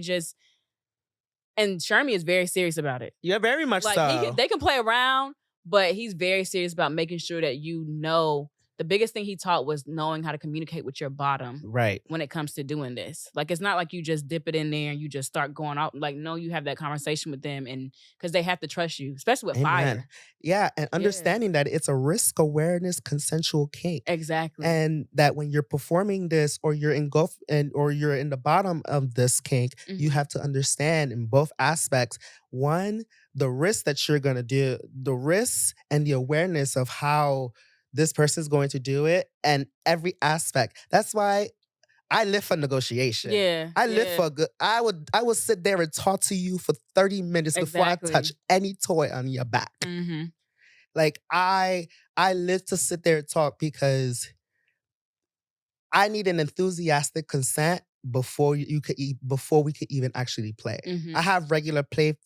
and Shermie is very serious about it. Yeah, very much like, so. They can play around, but he's very serious about making sure that you know the biggest thing he taught was knowing how to communicate with your bottom Right. when it comes to doing this. Like, it's not like you just dip it in there and you just start going out. Like, no, you have that conversation with them, and because they have to trust you, especially with Amen. fire. Yeah, and Yeah. understanding that it's a risk awareness consensual kink. Exactly. And that when you're performing this or you're engulfed and or you're in the bottom of this kink, you Mhm. have to understand in both aspects. One, the risk that you're gonna do, the risks and the awareness of how this person's going to do it, and every aspect. That's why I live for negotiation. Yeah, I live yeah, for good. I would sit there and talk to you for 30 minutes before I touch exactly. any toy on your back. Mhm. Like I live to sit there and talk because I need an enthusiastic consent before we could even actually play. I Mhm. have regular play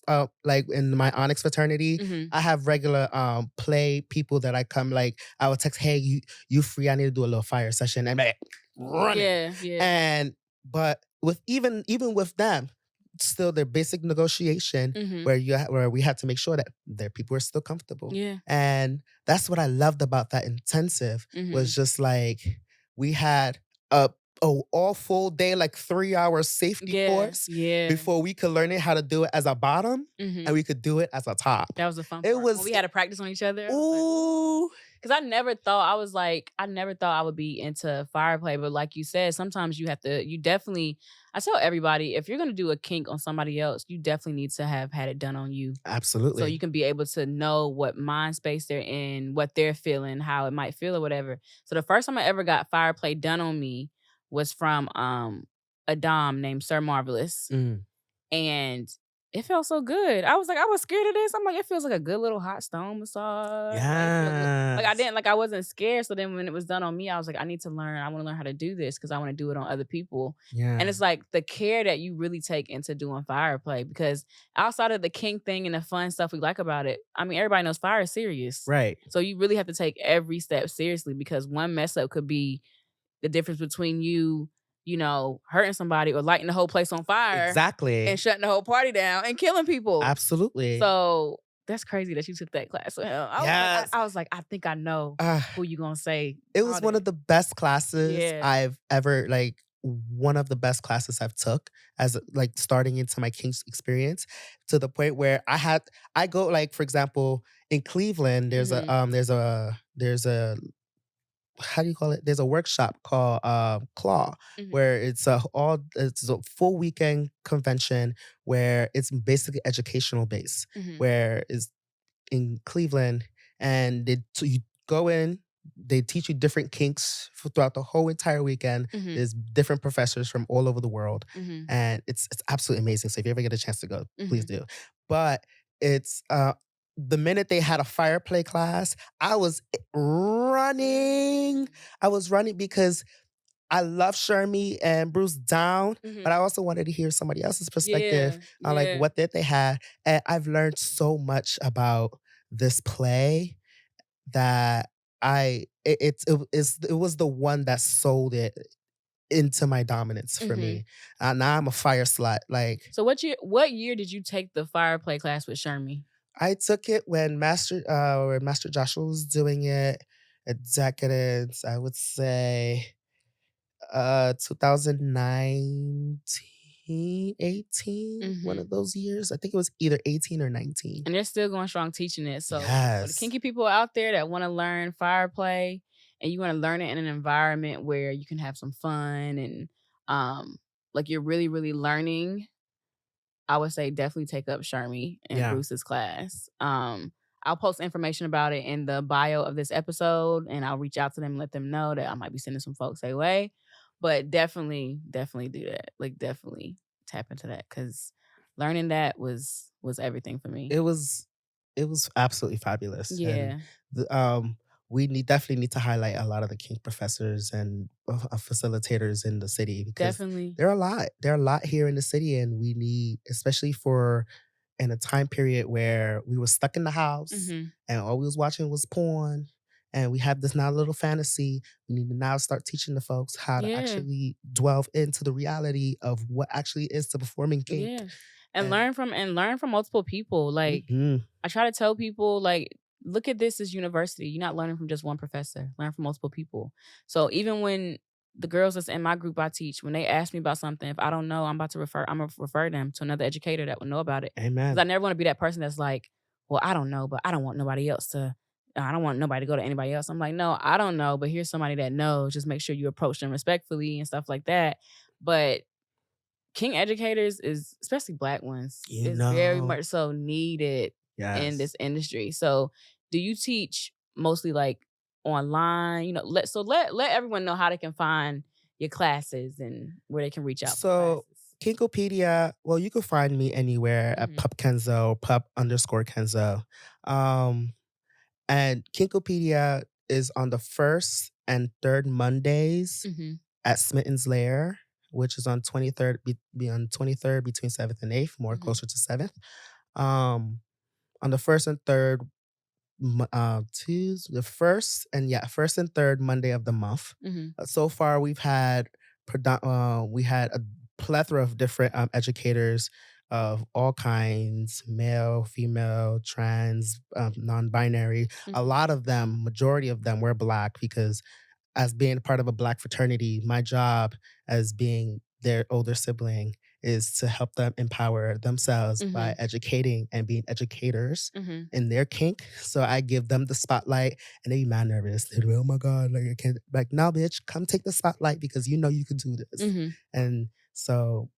like in my Onyx fraternity, Mhm. I have regular play people that I come like I would text, hey, you free? I need to do a little fire session and like running. Yeah, yeah. And but with even with them, still their basic negotiation Mhm. where where we had to make sure that their people are still comfortable. Yeah. And that's what I loved about that intensive was Mhm. just like we had a all full day, like 3 hour safety Yeah, course yeah. before we could learn it how to do it as a bottom and Mhm. we could do it as a top. That was the fun It part. When was we had to practice on each other, I was like, "Ooh." ooh, 'Cause I never thought I would be into fire play, but like you said, sometimes you definitely I tell everybody, if you're gonna do a kink on somebody else, you definitely need to have had it done on you. So you absolutely. can be able to know what mind space they're in, what they're feeling, how it might feel or whatever. So the first time I ever got fire play done on me was from a Dom named Sir Marvelous. Mm. And it felt so good. I was like, I was scared of this. I'm like, it feels like a good little hot stone massage. Like, it feel good. Like, Yes. I wasn't scared. So then when it was done on me, I was like, I need to learn. I want to learn how to do this because I want to do it on other people. And Yeah. it's like the care that you really take into doing fire play because outside of the king thing and the fun stuff we like about it, I mean, everybody knows fire is serious. Right. So you really have to take every step seriously because one mess up could be the difference between you hurting somebody or lighting the whole place on fire and Exactly. shutting the whole party down and killing people. Absolutely. So that's crazy that you took that class with him. Yes. I was like, I think I know Uh, who you gonna say it was all one that. of the best classes Yeah. I've ever like one of the best classes I've took as like starting into my King's experience to the point where I go like for example in Cleveland Mhm. there's a how do you call it? There's a workshop called Claw Mhm. where it's a full weekend convention where it's basically educational based Mhm. where it's in Cleveland, and you go in. They teach you different kinks throughout the whole entire weekend. Mhm. There's different professors from all over the world, Mhm. and it's absolutely amazing. So if you ever get a chance to go, please Mhm. do. But it's the minute they had a fire play class, I was running. I was running because I love Shermie and Bruce down, but Mhm. I also wanted to hear somebody else's perspective Yeah. on like Yeah. what did they have. And I've learned so much about this play that it was the one that sold it into my dominance for Mhm. me. Now I'm a fire slut. Like So what year did you take the fire play class with Shermie? I took it when Master Joshua was doing it at Decadence. I would say 2019, 18, one Mhm. of those years. I think it was either 18 or 19. And they're still going strong teaching it. So for the Yes. kinky people out there that want to learn fire play and you want to learn it in an environment where you can have some fun and um like you're really, really learning, I would say definitely take up Shermie and Yeah. Bruce's class. I'll post information about it in the bio of this episode and I'll reach out to them and let them know that I might be sending some folks their way. But definitely, definitely do that. Like definitely tap into that because learning that was everything for me. It was it was absolutely fabulous. And Yeah, the, we definitely need to highlight a lot of the kink professors and facilitators in the city because definitely. there are a lot. There are a lot here in the city, and we need, especially for in a time period where we were stuck in the house Mhm. and all we was watching was porn and we have this now little fantasy. We need to now start teaching the folks how to Yeah, actually delve into the reality of what actually is to performing kink. yeah. And And learn from multiple people. Like mhm, I try to tell people like look at this as university. You're not learning from just one professor. Learn from multiple people. So even when the girls that's in my group I teach, when they ask me about something, if I don't know, I'm gonna refer them to another educator that will know about it. Because Amen. I never want to be that person that's like, well, I don't know, but I don't want nobody else to. I don't want nobody to go to anybody else. I'm like, no, I don't know, but here's somebody that knows. Just make sure you approach them respectfully and stuff like that. But king educators is, especially black ones, You is very know, much so needed in yes. this industry. So, do you teach mostly like online? Let everyone know how they can find your classes and where they can reach out for So classes. Kinkopedia, well, you can find me anywhere at Mhm. Pup Kenzo, Pup_Kenzo. Um, and Kinkopedia is on the first and third Mondays Mhm. at Smitten's Lair, which is on 23rd, be on 23rd between 7th and 8th, more Mhm. closer to 7th. Um, on the first and third Tuesday, the first and third Monday of the month. Mhm. So far, we had a plethora of different educators of all kinds, male, female, trans, non-binary. A Mhm. lot of them, majority of them, were black because as being part of a black fraternity, my job as being their older sibling is to help them empower themselves by Mhm. educating and being educators Mhm. in their kink. So I give them the spotlight and they be mad nervous. They're like, oh my God, like I can't like no bitch, come take the spotlight because you know you can do this. Mhm. And so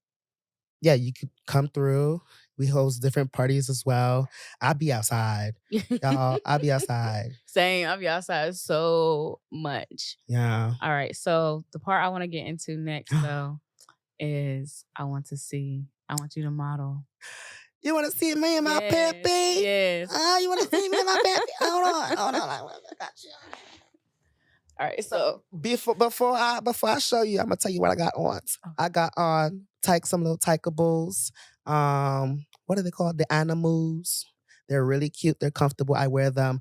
yeah, you could come through. We host different parties as well. I'll be outside. Y'all, I'll be outside. Same. I'll be outside so much. Yeah. All right. So the part I want to get into next though is I want you to model. You wanna see me in my Yes. pappy? Yes. You wanna see me in my pappy? Hold on, I got you. All right. So So before I show you, Imma tell you what I got on. I got on some little tykables. What are they called? The animals. They're really cute. They're comfortable. I wear them.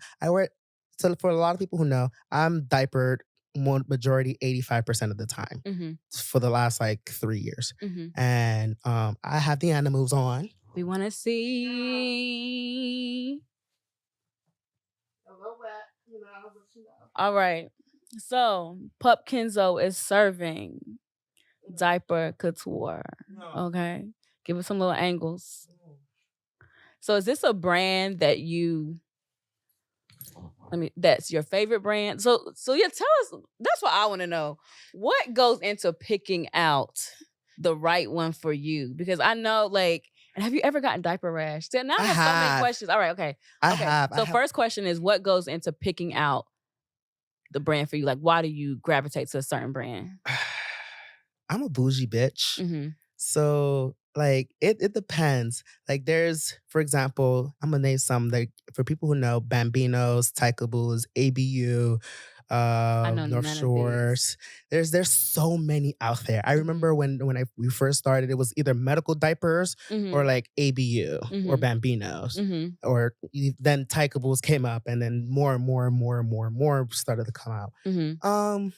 So for a lot of people who know, I'm diapered more majority 85% of the time mhm. for the last like 3 years. Mhm. And I have the animals on. We want to see. A little wet, you know, but you know. All right. So, Pup Kenzo is serving diaper couture. No. Okay. Give us some little angles. So, is this a brand that that's your favorite brand? So yeah, tell us, that's what I want to know. What goes into picking out the right one for you? Because I know, like, and have you ever gotten diaper rash? See, now I I have so many have. questions. All right, okay. I Okay. have. I So have. first question is, what goes into picking out the brand for you? Like, why do you gravitate to a certain brand? I'm a bougie bitch. Mhm. So like it depends. Like there's, for example, I'm gonna name some like for people who know Bambinos, Tykaboos, ABU, I know North none of these. Shores. There's so many out there. I Mhm. remember when we first started, it was either medical diapers or Mhm. like ABU or Mhm. Bambinos. Mhm. Then Tykaboos came up and then more and more and more and more and more started to come out. Mhm. Um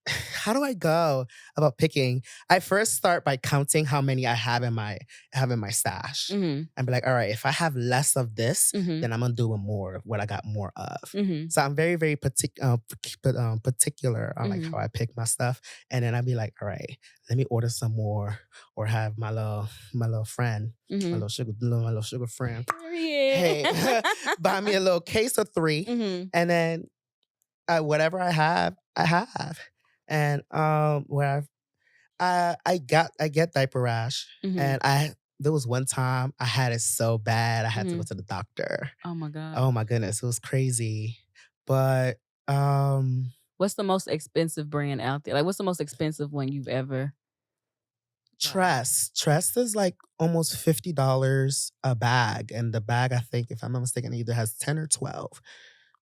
how do I go about picking? I first start by counting how many I have in my stash. Mhm. And be like, all right, if I have less of this, Mhm. then I'm gonna do more of what I got more of. Mhm. So I'm very, very particular on like how Mhm. I pick my stuff. And then I'd be like, all right, let me order some more or have my little friend, Mhm. my little sugar friend. Period. Hey, buy me a little case of three. Mhm. And then whatever I have, I have. And where I get diaper rash, Mhm. and I there was one time I had it so bad I had to go Mhm. to the doctor. Oh my god. Oh my goodness, it was crazy. But What's the most expensive brand out there? Like, what's the most expensive one you've ever gotten? Tress is like almost $50 a bag, and the bag I think, if I'm not mistaken, either has 10 or 12. Oh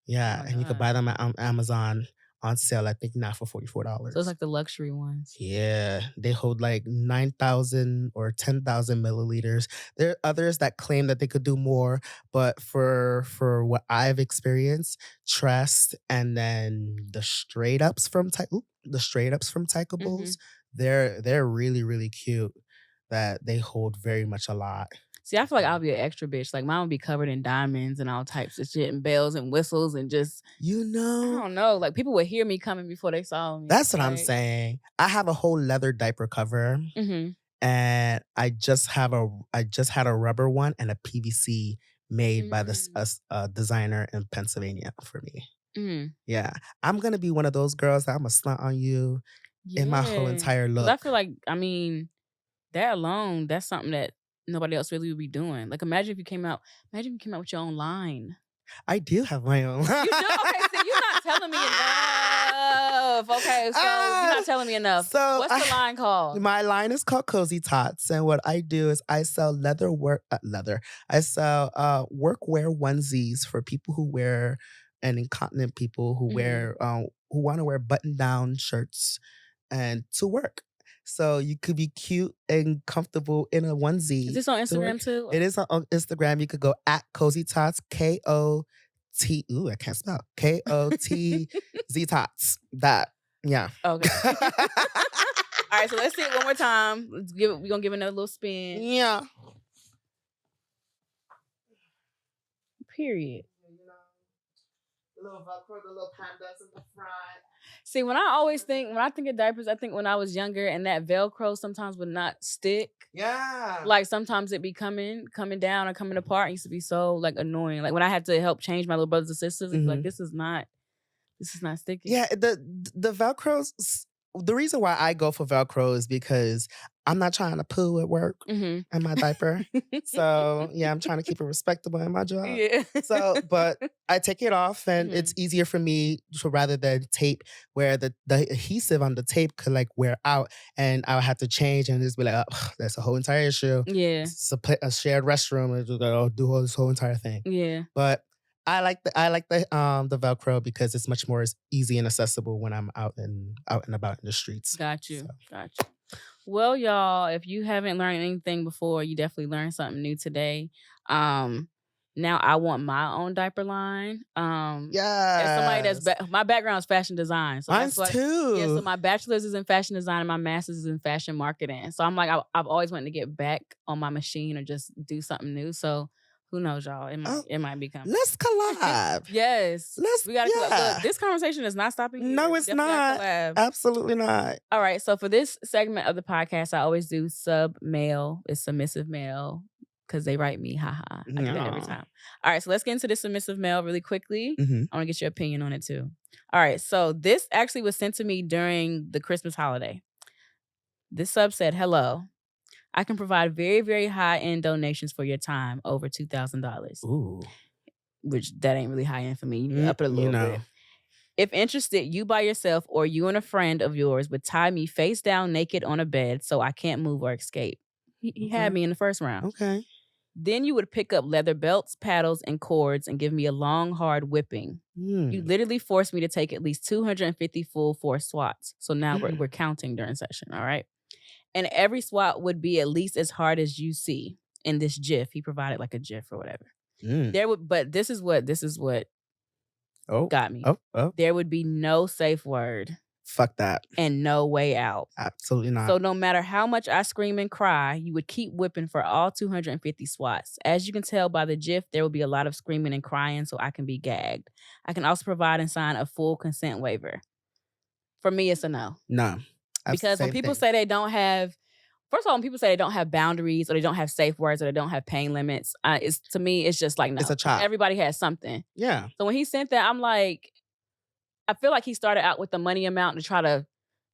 Yeah, my and you could god. buy them at Amazon on sale. I think now for So it's $44. like the luxury ones. Yeah, they hold like 9,000 or 10,000 milliliters. There are others that claim that they could do more, but for what I've experienced, Trust and then the straight ups from Mhm. Tykables, they're really really cute. that they hold very much a lot. See, I feel like I'll be an extra bitch. Like mine would be covered in diamonds and all types of shit and bells and whistles and just You I know, don't know. Like people would hear me coming before they saw me. that's what I'm Like, saying. I have a whole leather diaper cover, mhm, and I just had a rubber one and a PVC made by this mm, designer in Pennsylvania for me. mm. Yeah, I'm gonna be one of those girls that I'm a slut on you in my whole Yeah, entire because I look. feel like I mean that alone, that's something that nobody else really would be doing. Like imagine if you came out with your own line. I do have my own. You do? Okay, see, you're not telling me enough. Okay, so you're Ah, not telling me enough. so What's the line called? my line is called Cozy Tots, and what I do is I sell leather. I sell workwear onesies for people who wear and incontinent people who Mhm. wear who want to wear button down shirts and to work. So you could be cute and comfortable in a Is onesie this on to work. Instagram too? It is on Instagram. You could go at Cozy Tots, Ooh, I can't spell. KOTZ Tots. That, yeah. Okay. All right, so let's see it one more time. We're gonna give it another little spin. Yeah. Period. You know, the little Velcro, the little pandas in the front. See, when I think of diapers, I think when I was younger and that Velcro sometimes would not stick. Yeah. Like sometimes it be coming down or coming apart. It used to be so like annoying. Like when I had to help change my little brothers and sisters, it'd be like Mhm. this is not sticking. Yeah, the Velcros. The reason why I go for Velcro is because I'm not trying to poo at work Mm-hmm. in my diaper. So yeah, I'm trying to keep it respectable in my job. Yeah. So, but I take it off, and Mhm. it's easier for me to rather than tape, where the adhesive on the tape could like wear out, and I would have to change and just be like, oh, that's a whole entire issue. Yeah. It's a shared restroom, and just go do this whole entire thing. Yeah. But I like the Velcro because it's much more easy and accessible when I'm out and about in the streets. Got So you. Got you. Well, y'all, if you haven't learned anything before, you definitely learned something new today. Um, Now I want my own diaper line. As somebody yes, my background is fashion design, so that's mine's what. Yeah, so too. my bachelor's is in fashion design and my master's is in fashion marketing. So I'm like, I've always wanted to get back on my machine or just do something new. So who knows, y'all? It might Oh, it might be coming. let's collab. Yes, Let's we gotta collab. Look, yeah. this conversation is not stopping here. No, We it's definitely gotta not. collab. Absolutely not. All right. So for this segment of the podcast, I always do sub male, is submissive male, because they write me. Haha. I do that every No. time. All right. So let's get into the submissive male really quickly. Mhm. I want to get your opinion on it too. All right. So this actually was sent to me during the Christmas holiday. This sub said, "Hello. I can provide very, very high end donations for your time, over $2,000, Ooh. which that ain't really high end for me. You can up it a You little know. bit. If interested, you by yourself or you and a friend of yours would tie me face down naked on a bed so I can't move or escape." He had Okay. me in the first round. Okay. Then you would pick up leather belts, paddles, and cords and give me a long, hard whipping. You Mm. literally forced me to take at least 250 full force swats. So now we're counting during session, all right? And every swat would be at least as hard as you see in this GIF. He provided like a GIF or whatever. Mm. But this is what Oh. got me. Oh. There would be no safe word Fuck that. and no way out. Absolutely not. So no matter how much I scream and cry, you would keep whipping for all 250 swats. As you can tell by the GIF, there will be a lot of screaming and crying, so I can be gagged. I can also provide and sign a full consent waiver. For me, it's a no. No. Because when people say they don't have, first of all, when people say they don't have boundaries or they don't have safe words or they don't have pain limits, it's to me, it's just like no. It's a chop. Everybody has something. Yeah. So when he sent that, I'm like, I feel like he started out with the money amount to try to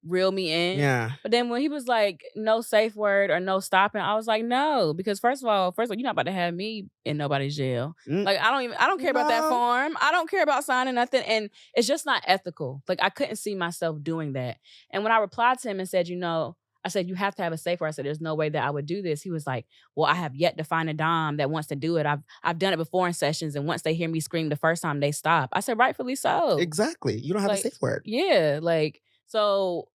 reel me in. Yeah. But then when he was like, no safe word or no stopping, I was like, no, because first of all, you're not about to have me in nobody's jail. Mm. Like, I don't care about that No. form. I don't care about signing nothing. And it's just not ethical. Like, I couldn't see myself doing that. And when I replied to him and said, I said, you have to have a safe word. I said, there's no way that I would do this. He was like, well, I have yet to find a dom that wants to do it. I've done it before in sessions. And once they hear me scream the first time, they stop. I said, rightfully so. Exactly. You don't have a Like, safe word. yeah. Like, so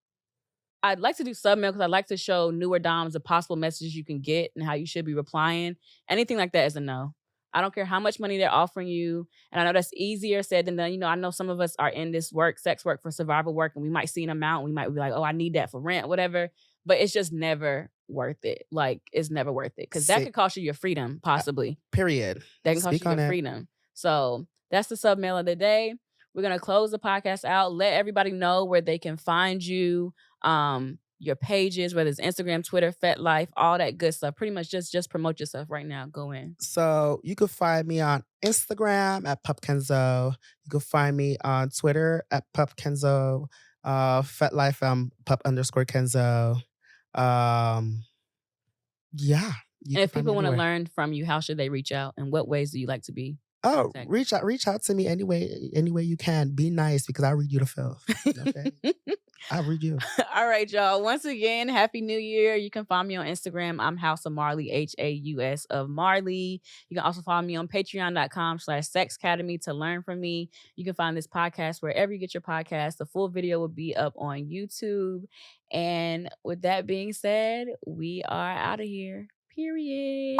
I'd like to do submail because I'd like to show newer doms the possible messages you can get and how you should be replying. Anything like that is a no. I don't care how much money they're offering you. And I know that's easier said than done. I know some of us are in this work, sex work for survival work, and we might see an amount. We might be like, oh, I need that for rent, whatever. But it's just never worth it. Like, it's never worth it because that See, could cost you your freedom, uh, possibly. period. That can cost Speak you your on it. freedom. So that's the sub mail of the day. We're gonna close the podcast out. Let everybody know where they can find you, your pages, whether it's Instagram, Twitter, FetLife, all that good stuff. Pretty much just promote yourself right now. Go in. So you can find me on Instagram at Pup Kenzo. You can find me on Twitter at Pup Kenzo. FetLife, Pup underscore Kenzo. Um, yeah, you And can if find me people want to everywhere. learn from you, how should they reach out? And what ways do you like to be Oh, contacted? reach out to me any way you can. Be nice because I'll read you the filth. Okay, I'll read you. All right, y'all. Once again, Happy New Year. You can find me on Instagram. I'm House of Marley, HAUS of Marley. You can also follow me on patreon.com/sexcademy to learn from me. You can find this podcast wherever you get your podcast. The full video will be up on YouTube. And with that being said, we are out of here. Period.